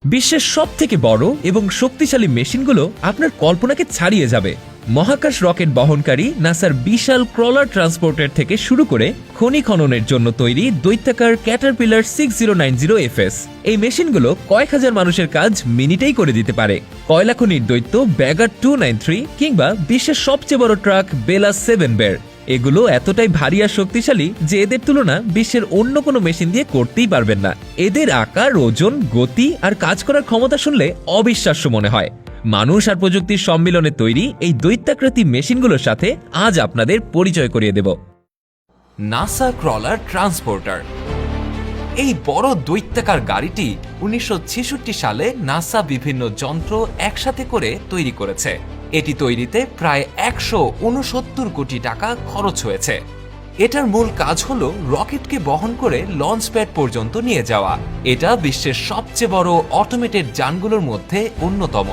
বিশ্বের সবথেকে বড় এবং শক্তিশালী মেশিনগুলো আপনার কল্পনাকে ছাড়িয়ে যাবে। মহাকাশ রকেট বহনকারী নাসার বিশাল ক্রলার ট্রান্সপোর্টার থেকে শুরু করে খনি খননের জন্য তৈরি দৈত্যাকার ক্যাটারপিলার 6090FS, এই মেশিনগুলো কয়েক হাজার মানুষের কাজ মিনিটেই করে দিতে পারে। কয়লা খনির দৈত্য ব্যাগার 293 কিংবা বিশ্বের সবচেয়ে বড় ট্রাক বেলা 7 বের, এগুলো এতটাই ভারী আর শক্তিশালী যে এদের তুলনা বিশ্বের অন্য কোনো মেশিন দিয়ে করতেই পারবেন না। এদের আকার, ওজন, গতি আর কাজ করার ক্ষমতা শুনলে অবিশ্বাস্য মনে হয়। মানুষ আর প্রযুক্তির সম্মিলনে তৈরি এই দৈত্যাকৃতি মেশিনগুলোর সাথে আজ আপনাদের পরিচয় করিয়ে দেব। NASA crawler transporter. এই বড় দৈত্যাকার গাড়িটি 1966 সালে নাসা বিভিন্ন যন্ত্র একসাথে করে তৈরি করেছে। এটি তৈরিতে প্রায় 169 কোটি টাকা খরচ হয়েছে। এটার মূল কাজ হলো রকেটকে বহন করে লঞ্চ প্যাড পর্যন্ত নিয়ে যাওয়া। এটা বিশ্বের সবচেয়ে বড় অটোমেটেড যানগুলোর মধ্যে অন্যতম।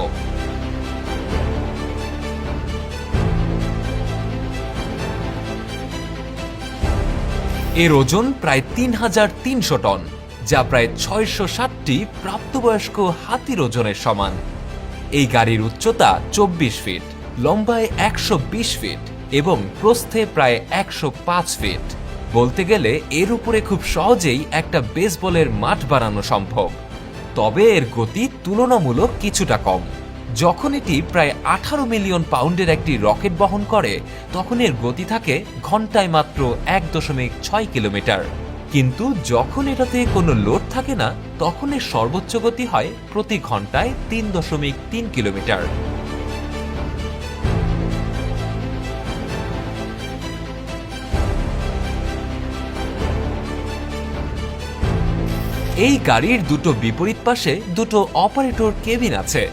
এর ওজন প্রায় 3300 টন, যা প্রায় 660টি প্রাপ্তবয়স্ক হাতির ওজনের সমান। এই গাড়ির উচ্চতা 24 ফিট, লম্বায় 120 ফিট এবং প্রস্থে প্রায় 105 ফিট। বলতে গেলে এর উপরে খুব সহজেই একটা বেসবলের মাঠ বানানো সম্ভব। তবে এর গতি তুলনামূলক কিছুটা কম। যখন এটি প্রায় 18 মিলিয়ন পাউন্ডের একটি রকেট বহন করে, তখন এর গতি থাকে ঘন্টায় মাত্র 1.6 কিলোমিটার। কিন্তু যখন এটাতে কোনো লোড থাকে না, তখন এর সর্বোচ্চ গতি হয় প্রতি ঘন্টায় 3.3 কিলোমিটার। এই গাড়ির দুটো বিপরীত পাশে দুটো অপারেটর কেবিন আছে।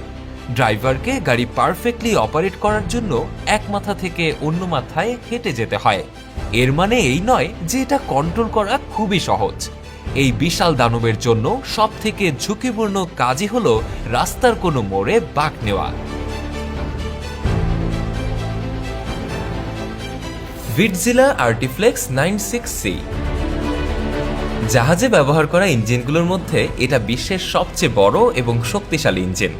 ড্রাইভারকে গাড়ি পারফেক্টলি অপারেট করার জন্য এক মাথা থেকে অন্য মাথায় হেঁটে যেতে হয়। এর মানে এই নয় যে এটা কন্ট্রোল করা খুবই সহজ। এই বিশাল দানবের জন্য সবথেকে ঝুঁকিপূর্ণ কাজই হলো রাস্তার কোনো মোড়ে বাঁক নেওয়া। ভিটজিলা আর্টিফ্লেক্স 96C জাহাজে ব্যবহার করা ইঞ্জিনগুলোর মধ্যে এটা বিশ্বের সবচেয়ে বড় এবং শক্তিশালী ইঞ্জিন।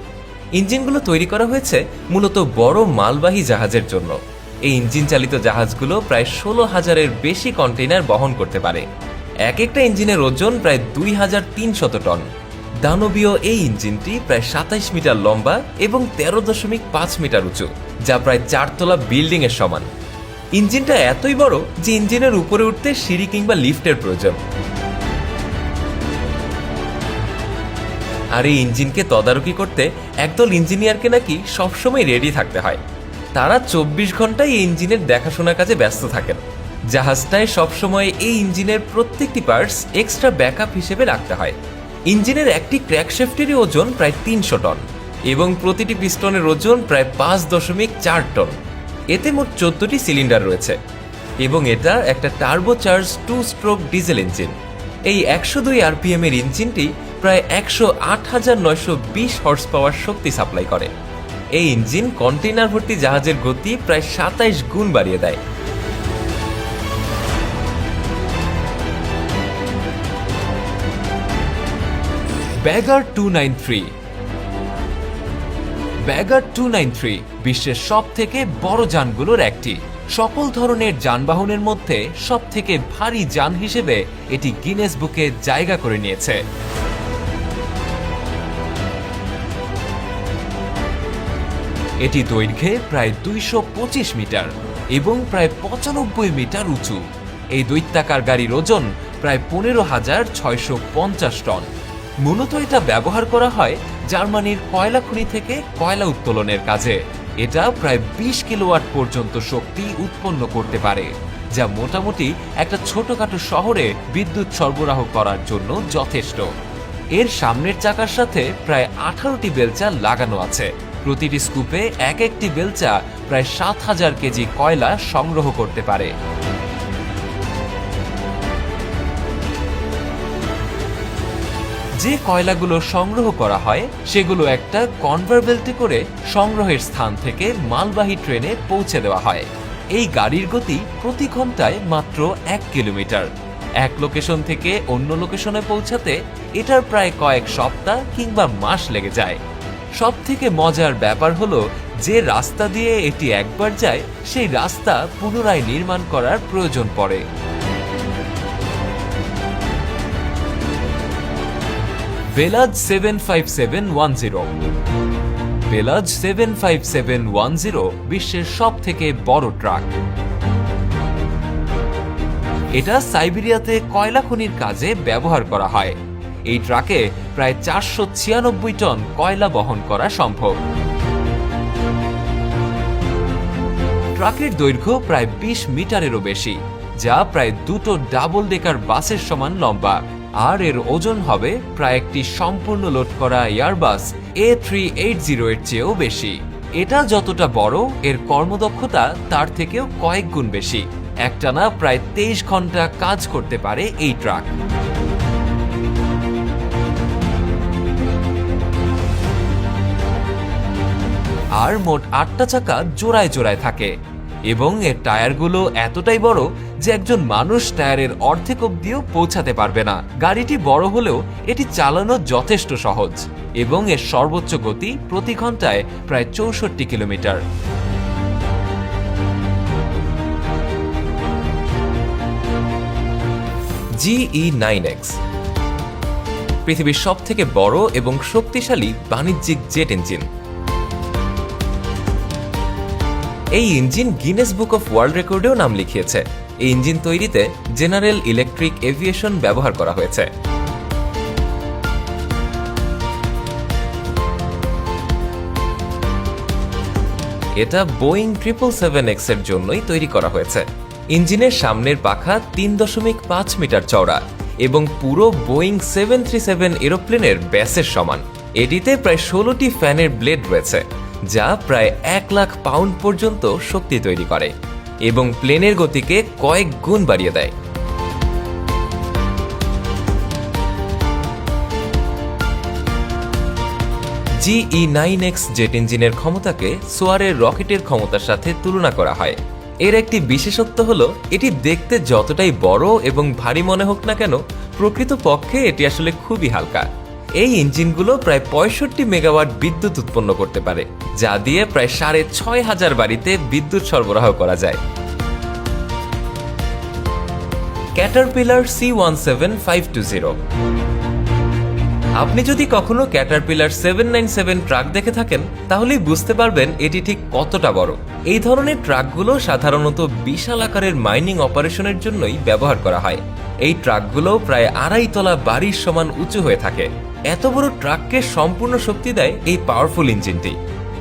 ইঞ্জিনগুলো তৈরি করা হয়েছে মূলত বড় মালবাহী জাহাজের জন্য। এই ইঞ্জিন চালিত জাহাজগুলো প্রায় 16,000-এর বেশি কন্টেইনার বহন করতে পারে। এক একটা ইঞ্জিনের ওজন প্রায় 2300 টন। দানবীয় এই ইঞ্জিনটি প্রায় 27 মিটার লম্বা এবং 13.5 মিটার উঁচু, যা প্রায় 4 তলা বিল্ডিং এর সমান। ইঞ্জিনটা এতই বড় যে ইঞ্জিনের উপরে উঠতে সিঁড়ি কিংবা লিফটের প্রয়োজন। আর এই ইঞ্জিনকে তদারকি করতে একদল ইঞ্জিনিয়ারকে নাকি সবসময় রেডি থাকতে হয়। তারা 24 ঘন্টায় এই ইঞ্জিনের দেখাশোনার কাজে ব্যস্ত থাকেন। জাহাজটায় সবসময় এই ইঞ্জিনের প্রত্যেকটি পার্টস এক্সট্রা ব্যাকআপ হিসেবে রাখতে হয়। ইঞ্জিনের একটি ক্র্যাঙ্কশ্যাফটেরই ওজন প্রায় 300 টন এবং প্রতিটি পিস্টনের ওজন প্রায় 5.4 টন। এতে মোট 14টি সিলিন্ডার রয়েছে এবং এটা একটা টার্বোচার্জ 2-স্ট্রোক ডিজেল ইঞ্জিন। এই 102 আরপিএম এর ইঞ্জিনটি প্রায় 108,920 হর্স পাওয়ার শক্তি সাপ্লাই করে। এই ইঞ্জিন কন্টেইনার ভর্তি জাহাজের গতি প্রায় 27 গুণ বাড়িয়ে দেয়। ব্যাগার 293 ব্যাগার 293 বিশ্বের সবথেকে বড় যানগুলোর একটি। সকল ধরনের যানবাহনের মধ্যে সবথেকে ভারী যান হিসেবে এটি গিনেস বুকে জায়গা করে নিয়েছে। এটি দৈর্ঘ্যে প্রায় 225 মিটার এবং প্রায় 95 মিটার উঁচু। এই দৈত্যাকার গাড়ির ওজন প্রায় 15,650 টন। মূলত এটা ব্যবহার করা হয় জার্মানির কয়লা খনি থেকে কয়লা উত্তোলনের কাজে। এটা প্রায় 20 কিলোওয়াট পর্যন্ত শক্তি উৎপন্ন করতে পারে, যা মোটামুটি একটা ছোটখাটো শহরে বিদ্যুৎ সরবরাহ করার জন্য যথেষ্ট। এর সামনের চাকার সাথে প্রায় 18টি বেলচা লাগানো আছে। প্রতিটি স্কুপে এক একটি বেলচা প্রায় 7,000 কেজি কয়লা সংগ্রহ করতে পারে। যে কয়লাগুলো সংগ্রহ করা হয় সেগুলো একটা কনভেয়র বেল্টে করে সংগ্রহের স্থান থেকে মালবাহী ট্রেনে পৌঁছে দেওয়া হয়। এই গাড়ির গতি প্রতি ঘন্টায় মাত্র 1 কিলোমিটার। এক লোকেশন থেকে অন্য লোকেশনে পৌঁছাতে এটার প্রায় কয়েক সপ্তাহ কিংবা মাস লেগে যায়। সবথেকে মজার ব্যাপার হলো যে রাস্তা দিয়ে এটি একবার যায় সেই রাস্তা পুনরায় নির্মাণ করার প্রয়োজন পড়ে। বেলাজ 75710। বেলাজ 75710 বিশ্বের সবথেকে বড় ট্রাক। এটা সাইবেরিয়াতে কয়লা খনির কাজে ব্যবহার করা হয়। এই ট্রাকে প্রায় 496 টন কয়লা বহন করা সম্ভব। ট্রাকের দৈর্ঘ্য প্রায় 20 মিটারেরও বেশি, যা প্রায় দুটো ডাবল ডেকার বাসের সমান লম্বা, আর এর ওজন হবে প্রায় একটি সম্পূর্ণ লোড করা এয়ারবাস A380 এর চেয়েও বেশি। এটা যতটা বড়, এর কর্মদক্ষতা তার থেকেও কয়েক গুণ বেশি। একটানা প্রায় 23 ঘন্টা কাজ করতে পারে এই ট্রাক। আর মোট 8টা চাকা জোড়ায় জোড়ায় থাকে এবং এর টায়ারগুলো এতটাই বড় যে একজন মানুষ টায়ারের অর্ধেক অব্দিও পৌঁছাতে পারবে না। গাড়িটি বড় হলেও এটি চালানো যথেষ্ট সহজ এবং এর সর্বোচ্চ গতি প্রতি ঘন্টায় প্রায় 64 কিলোমিটার। GE9X পৃথিবীর সবথেকে বড় এবং শক্তিশালী বাণিজ্যিক জেট ইঞ্জিন। এই engine Guinness book of world রেকর্ডেও নাম লিখিয়েছে। এই ইঞ্জিন তৈরিতে জেনারেল ইলেকট্রিক এভিয়েশন ব্যবহার করা হয়েছে। এটা বোয়িং 777X এর জন্যই তৈরি করা হয়েছে। ইঞ্জিনের সামনের পাখা 3.5 মিটার চওড়া এবং পুরো বোয়িং 737 এরোপ্লেনের ব্যাসের সমান। এটিতে প্রায় 16টি ফ্যানের ব্লেড রয়েছে, যা প্রায় 1 লাখ পাউন্ড পর্যন্ত শক্তি তৈরি করে এবং প্লেনের গতিকে কয়েক গুণ বাড়িয়ে দেয়। GE9X জেট ইঞ্জিনের ক্ষমতাকে সোয়ারের রকেটের ক্ষমতার সাথে তুলনা করা হয়। এর একটি বিশেষত্ব হলো এটি দেখতে যতটাই বড় এবং ভারী মনে হোক না কেন, প্রকৃতপক্ষে এটি আসলে খুবই হালকা। এই ইঞ্জিনগুলো প্রায় 65 মেগাওয়াট বিদ্যুৎ উৎপন্ন করতে পারে, যা দিয়ে প্রায় 6500 বাড়িতে বিদ্যুৎ সরবরাহ করা যায়। Caterpillar C17520। আপনি যদি কখনো ক্যাটারপিলার 797 ট্রাক দেখে থাকেন তাহলেই বুঝতে পারবেন এটি ঠিক কতটা বড়। এই ধরনের ট্রাকগুলো সাধারণত বিশাল আকারের মাইনিং অপারেশনের জন্যই ব্যবহার করা হয়। এই ট্রাকগুলো প্রায় 2.5 তলা বাড়ির সমান উঁচু হয়ে থাকে। এত বড় ট্রাককে সম্পূর্ণ শক্তি দেয় এই পাওয়ারফুল ইঞ্জিনটি।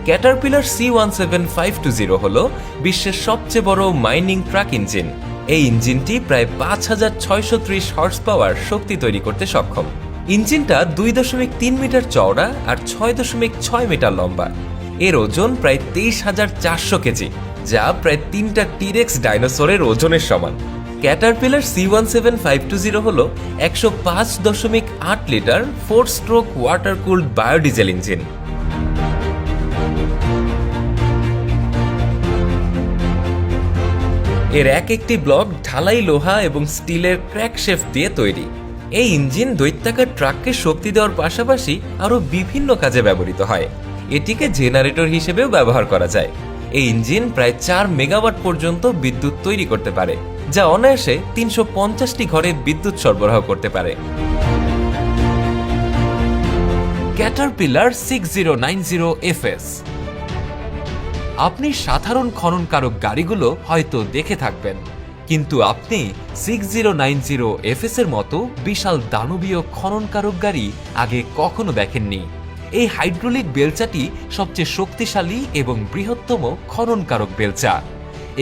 ক্যাটারপিলার C17520 হল বিশ্বের সবচেয়ে বড় মাইনিং ট্রাক ইঞ্জিন। এই ইঞ্জিনটি প্রায় 5630 হর্স পাওয়ার শক্তি তৈরি করতে সক্ষম। ইঞ্জিনটা 2.3 মিটার চওড়া আর 6.6 মিটার লম্বা। এর ওজন প্রায় 23,400 কেজি, যা প্রায় 3টা টিরেক্স ডাইনোসরের ওজনের সমান। ক্যাটারপিলার C17520 হল 105.8 litre 4 stroke water cooled biodiesel engine. এর একটি ব্লক ঢালাই লোহা এবং স্টিলের ক্র্যাকশেফট দিয়ে তৈরি। এই ইঞ্জিন দৈত্যাকার ট্রাককে শক্তি দেওয়ার পাশাপাশি আরও বিভিন্ন কাজে ব্যবহৃত হয়। এটিকে জেনারেটর হিসেবেও ব্যবহার করা যায়। এই ইঞ্জিন প্রায় 4 মেগাওয়াট পর্যন্ত বিদ্যুৎ তৈরি করতে পারে, যা অনায়াসে 350টি ঘরে বিদ্যুৎ সরবরাহ করতে পারে। Caterpillar 6090 FS। আপনি সাধারণ খননকারক গাড়িগুলো হয়তো দেখে থাকবেন, কিন্তু আপনি 6090 FS এর মতো বিশাল দানবীয় খননকারক গাড়ি আগে কখনো দেখেননি। এই হাইড্রোলিক বেলচাটি সবচেয়ে শক্তিশালী এবং বৃহত্তম খননকারক বেলচা।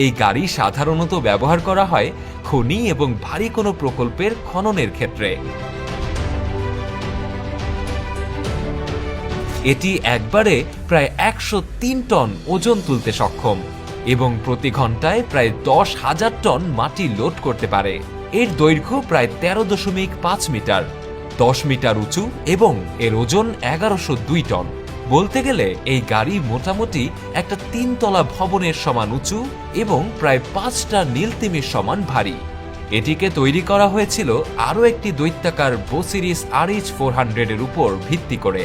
এই গাড়ি সাধারণত ব্যবহার করা হয় খনি এবং ভারী কোনো প্রকল্পের খননের ক্ষেত্রে। এটি একবারে প্রায় 103 টন ওজন তুলতে সক্ষম এবং প্রতি ঘন্টায় প্রায় 10,000 টন মাটি লোড করতে পারে। এর দৈর্ঘ্য প্রায় 13.5 মিটার, 10 মিটার উঁচু এবং এর ওজন 1102 টন। বলতে গেলে এই গাড়ি মোটামুটি একটা 3 তলা ভবনের সমান উঁচু এবং প্রায় 5টা নীলতিমির সমান ভারী। এটিকে তৈরি করা হয়েছিল আরও একটি দৈত্যাকার বো সিরিজ RH-400 এর উপর ভিত্তি করে।